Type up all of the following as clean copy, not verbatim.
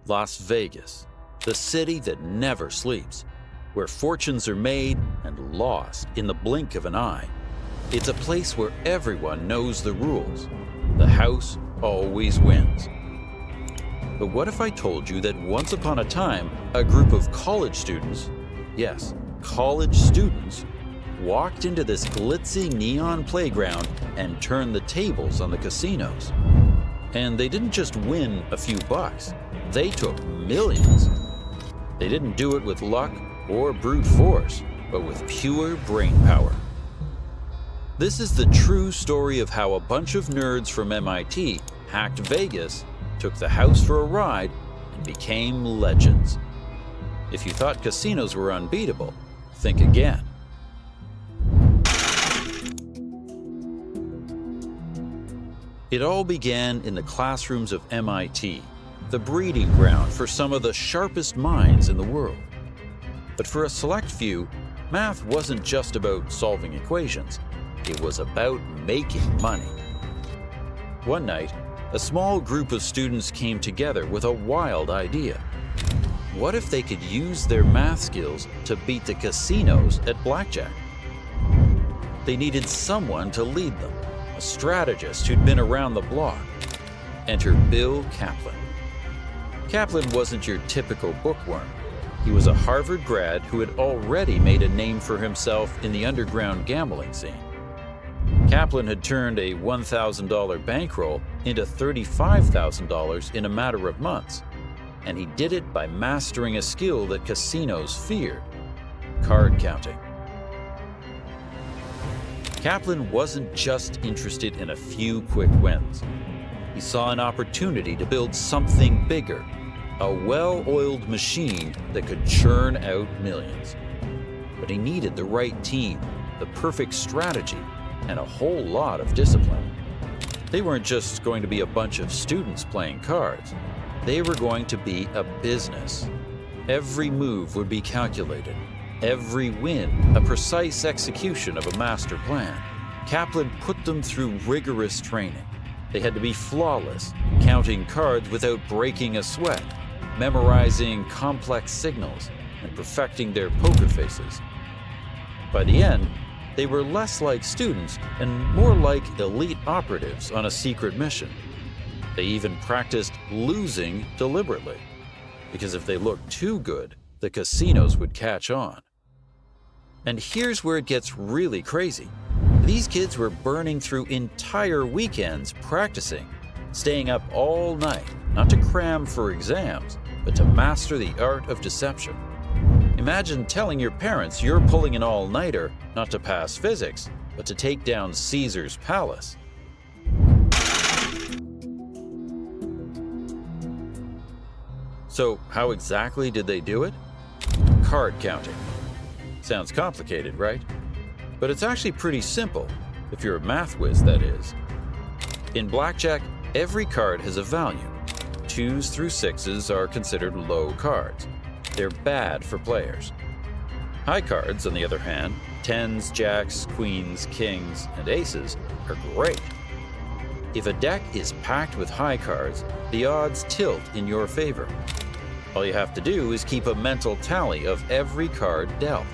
Las Vegas, the city that never sleeps, where fortunes are made and lost in the blink of an eye. It's a place where everyone knows the rules. The house always wins. But what if I told you that once upon a time, a group of college students, yes, college students, walked into this glitzy neon playground and turned the tables on the casinos? And they didn't just win a few bucks, they took millions. They didn't do it with luck or brute force, but with pure brain power. This is the true story of how a bunch of nerds from MIT hacked Vegas, took the house for a ride, and became legends. If you thought casinos were unbeatable, think again. It all began in the classrooms of MIT, the breeding ground for some of the sharpest minds in the world. But for a select few, math wasn't just about solving equations. It was about making money. One night, a small group of students came together with a wild idea. What if they could use their math skills to beat the casinos at blackjack? They needed someone to lead them, a strategist who'd been around the block. Enter Bill Kaplan. Kaplan wasn't your typical bookworm. He was a Harvard grad who had already made a name for himself in the underground gambling scene. Kaplan had turned a $1,000 bankroll into $35,000 in a matter of months, and he did it by mastering a skill that casinos feared: card counting. Kaplan wasn't just interested in a few quick wins. He saw an opportunity to build something bigger, a well-oiled machine that could churn out millions. But he needed the right team, the perfect strategy, and a whole lot of discipline. They weren't just going to be a bunch of students playing cards. They were going to be a business. Every move would be calculated. Every win, a precise execution of a master plan. Kaplan put them through rigorous training. They had to be flawless, counting cards without breaking a sweat, memorizing complex signals, and perfecting their poker faces. By the end, they were less like students and more like elite operatives on a secret mission. They even practiced losing deliberately, because if they looked too good, the casinos would catch on. And here's where it gets really crazy. These kids were burning through entire weekends practicing, staying up all night, not to cram for exams, but to master the art of deception. Imagine telling your parents you're pulling an all-nighter not to pass physics, but to take down Caesar's palace. So how exactly did they do it? Card counting. Sounds complicated, right? But it's actually pretty simple, if you're a math whiz, that is. In blackjack, every card has a value. 2s through 6s are considered low cards. They're bad for players. High cards, on the other hand, 10s, jacks, queens, kings, and aces, are great. If a deck is packed with high cards, the odds tilt in your favor. All you have to do is keep a mental tally of every card dealt.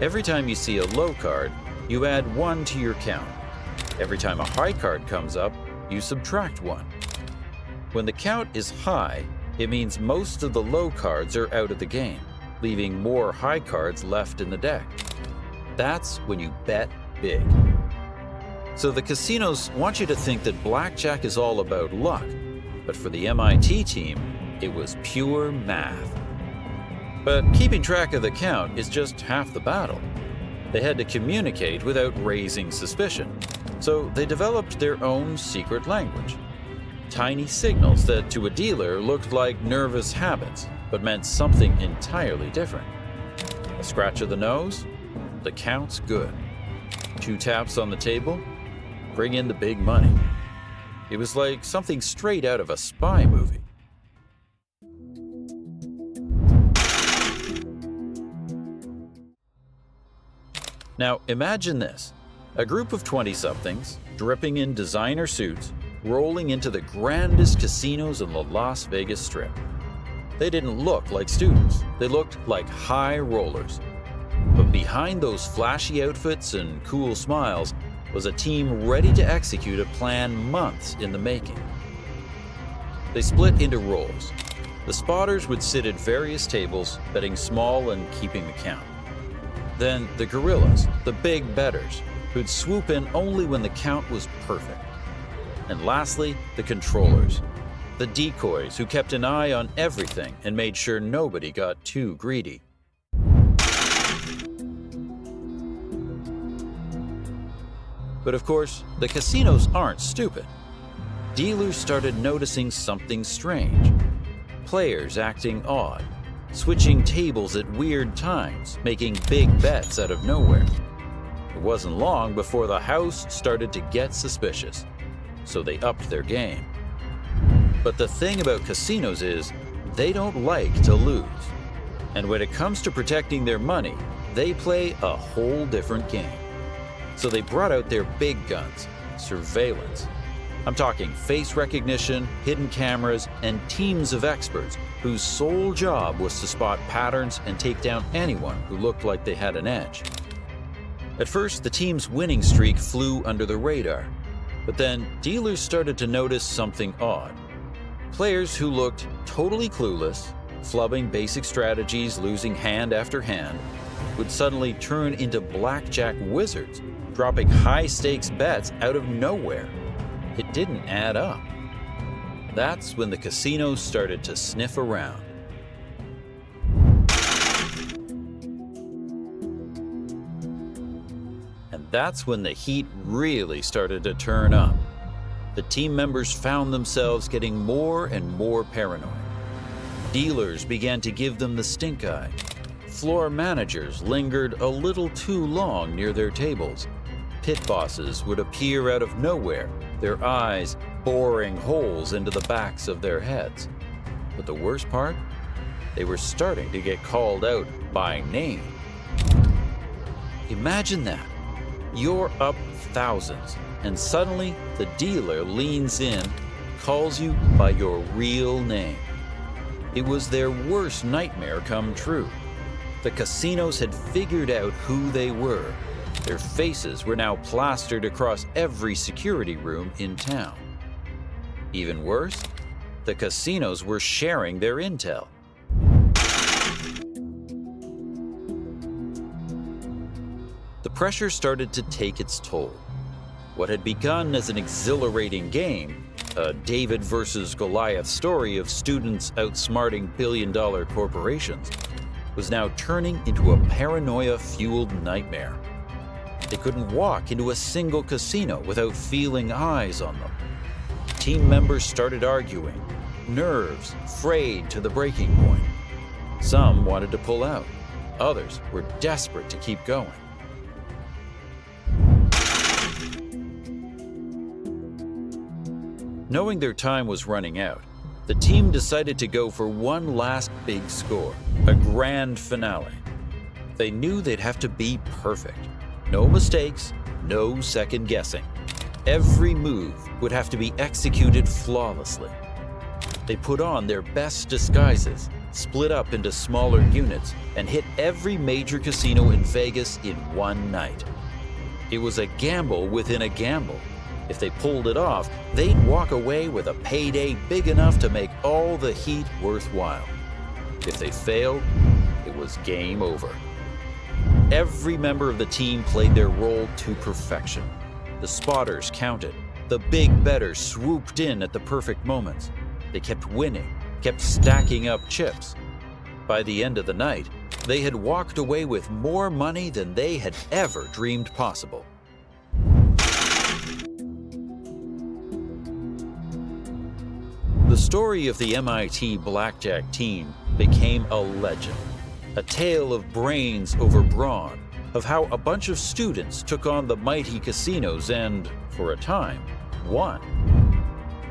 Every time you see a low card, you add 1 to your count. Every time a high card comes up, you subtract 1. When the count is high, it means most of the low cards are out of the game, leaving more high cards left in the deck. That's when you bet big. So the casinos want you to think that blackjack is all about luck, but for the MIT team, it was pure math. But keeping track of the count is just half the battle. They had to communicate without raising suspicion, so they developed their own secret language. Tiny signals that to a dealer looked like nervous habits, but meant something entirely different. A scratch of the nose? The count's good. 2 taps on the table? Bring in the big money. It was like something straight out of a spy movie. Now imagine this. A group of 20-somethings, dripping in designer suits, rolling into the grandest casinos on the Las Vegas Strip. They didn't look like students. They looked like high rollers. But behind those flashy outfits and cool smiles was a team ready to execute a plan months in the making. They split into roles. The spotters would sit at various tables, betting small and keeping the count. Then the gorillas, the big bettors, who'd swoop in only when the count was perfect. And lastly, the controllers, the decoys who kept an eye on everything and made sure nobody got too greedy. But of course, the casinos aren't stupid. Dealers started noticing something strange. Players acting odd, switching tables at weird times, making big bets out of nowhere. It wasn't long before the house started to get suspicious, so they upped their game. But the thing about casinos is, they don't like to lose. And when it comes to protecting their money, they play a whole different game. So they brought out their big guns, surveillance. I'm talking face recognition, hidden cameras, and teams of experts whose sole job was to spot patterns and take down anyone who looked like they had an edge. At first, the team's winning streak flew under the radar, but then dealers started to notice something odd. Players who looked totally clueless, flubbing basic strategies, losing hand after hand, would suddenly turn into blackjack wizards, dropping high-stakes bets out of nowhere. It didn't add up. That's when the casinos started to sniff around. And that's when the heat really started to turn up. The team members found themselves getting more and more paranoid. Dealers began to give them the stink eye. Floor managers lingered a little too long near their tables. Pit bosses would appear out of nowhere, their eyes boring holes into the backs of their heads. But the worst part? They were starting to get called out by name. Imagine that. You're up thousands, and suddenly the dealer leans in, calls you by your real name. It was their worst nightmare come true. The casinos had figured out who they were. Their faces were now plastered across every security room in town. Even worse, the casinos were sharing their intel. The pressure started to take its toll. What had begun as an exhilarating game, a David versus Goliath story of students outsmarting billion-dollar corporations, was now turning into a paranoia-fueled nightmare. They couldn't walk into a single casino without feeling eyes on them. Team members started arguing, nerves frayed to the breaking point. Some wanted to pull out. Others were desperate to keep going. Knowing their time was running out, the team decided to go for one last big score, a grand finale. They knew they'd have to be perfect. No mistakes, no second guessing. Every move would have to be executed flawlessly. They put on their best disguises, split up into smaller units, and hit every major casino in Vegas in one night. It was a gamble within a gamble. If they pulled it off, they'd walk away with a payday big enough to make all the heat worthwhile. If they failed, it was game over. Every member of the team played their role to perfection. The spotters counted. The big bettors swooped in at the perfect moments. They kept winning, kept stacking up chips. By the end of the night, they had walked away with more money than they had ever dreamed possible. The story of the MIT Blackjack Team became a legend. A tale of brains over brawn, of how a bunch of students took on the mighty casinos and, for a time, won.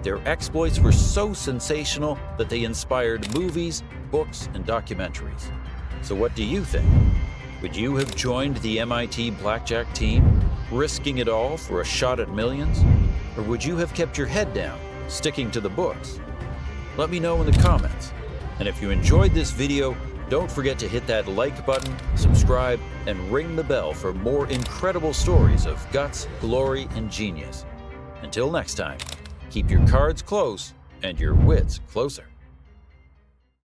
Their exploits were so sensational that they inspired movies, books, and documentaries. So what do you think? Would you have joined the MIT Blackjack Team, risking it all for a shot at millions? Or would you have kept your head down, sticking to the books? Let me know in the comments. And if you enjoyed this video, don't forget to hit that like button, subscribe, and ring the bell for more incredible stories of guts, glory, and genius. Until next time, keep your cards close and your wits closer.